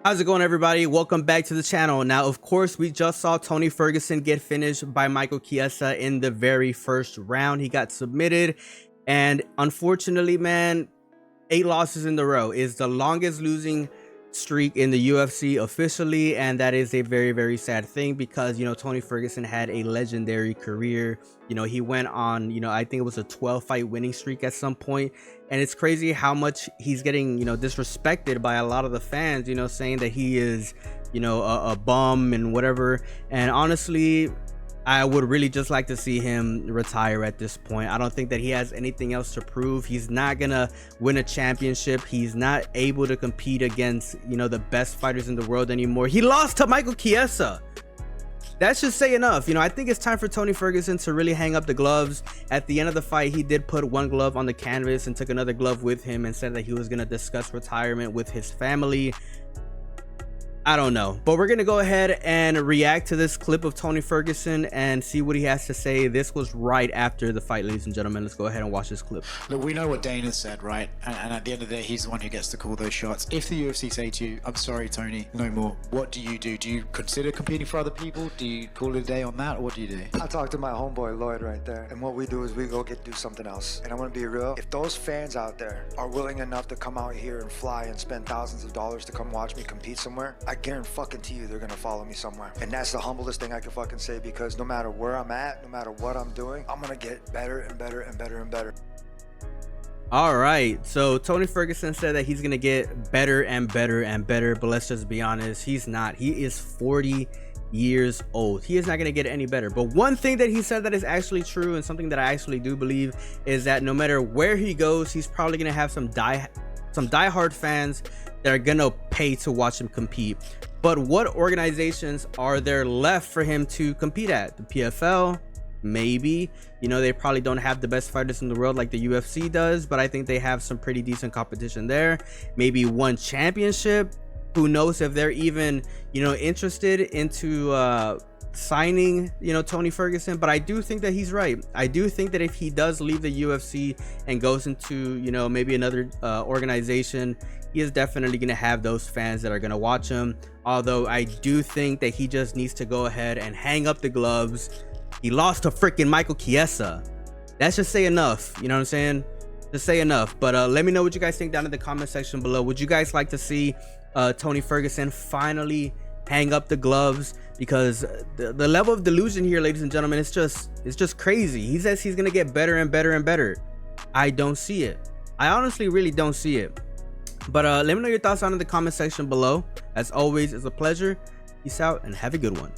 How's it going, everybody? Welcome back to the channel. Now, of course, we just saw Tony Ferguson get finished by Michael Chiesa in the very first round. He got submitted, and unfortunately, man, 8 losses in the row is the longest losing streak in the UFC officially, and that is a very, very sad thing because, Tony Ferguson had a legendary career. He went on, I think it was a 12 fight winning streak at some point, and it's crazy how much he's getting, disrespected by a lot of the fans, saying that he is, a bum and whatever. And honestly, I would really just like to see him retire at this point. I don't think that he has anything else to prove. He's not gonna win a championship. He's not able to compete against, the best fighters in the world anymore. He lost to Michael Chiesa. That should say enough. I think it's time for Tony Ferguson to really hang up the gloves. At the end of the fight, he did put one glove on the canvas and took another glove with him and said that he was gonna discuss retirement with his family. I don't know, but we're gonna go ahead and react to this clip of Tony Ferguson and see what he has to say. This was right after the fight, ladies and gentlemen. Let's go ahead and watch this clip. Look, we know what Dana said, right? And at the end of the day, he's the one who gets to call those shots. If the UFC say to you, I'm sorry, Tony, no more, what do? Do you consider competing for other people? Do you call it a day on that, or what do you do? I talked to my homeboy Lloyd right there, and what we do is we go do something else. And I'm gonna be real, if those fans out there are willing enough to come out here and fly and spend thousands of dollars to come watch me compete somewhere, I guarantee to you they're gonna follow me somewhere. And that's the humblest thing I can fucking say, because no matter where I'm at, no matter what I'm doing, I'm gonna get better and better and better and better. All right, so Tony Ferguson said that he's gonna get better and better and better, but let's just be honest, he's not. He is 40 years old. He is not going to get any better. But one thing that he said that is actually true, and something that I actually do believe, is that no matter where he goes, he's probably going to have some diehard fans that are going to pay to watch him compete. But what organizations are there left for him to compete at? The PFL? Maybe. They probably don't have the best fighters in the world like the UFC does, but I think they have some pretty decent competition there. Maybe one championship. Who knows if they're even, interested into signing, Tony Ferguson. But I do think that he's right. I do think that if he does leave the UFC and goes into, maybe another organization, he is definitely going to have those fans that are going to watch him. Although I do think that he just needs to go ahead and hang up the gloves. He lost to freaking Michael Chiesa. That should say enough. You know what I'm saying? Just say enough. But let me know what you guys think down in the comment section below. Would you guys like to see Tony Ferguson finally hang up the gloves? Because the level of delusion here, ladies and gentlemen, it's just crazy. He says he's gonna get better and better and better. I don't see it. I honestly really don't see it. But let me know your thoughts down in the comment section below. As always, it's a pleasure. Peace out and have a good one.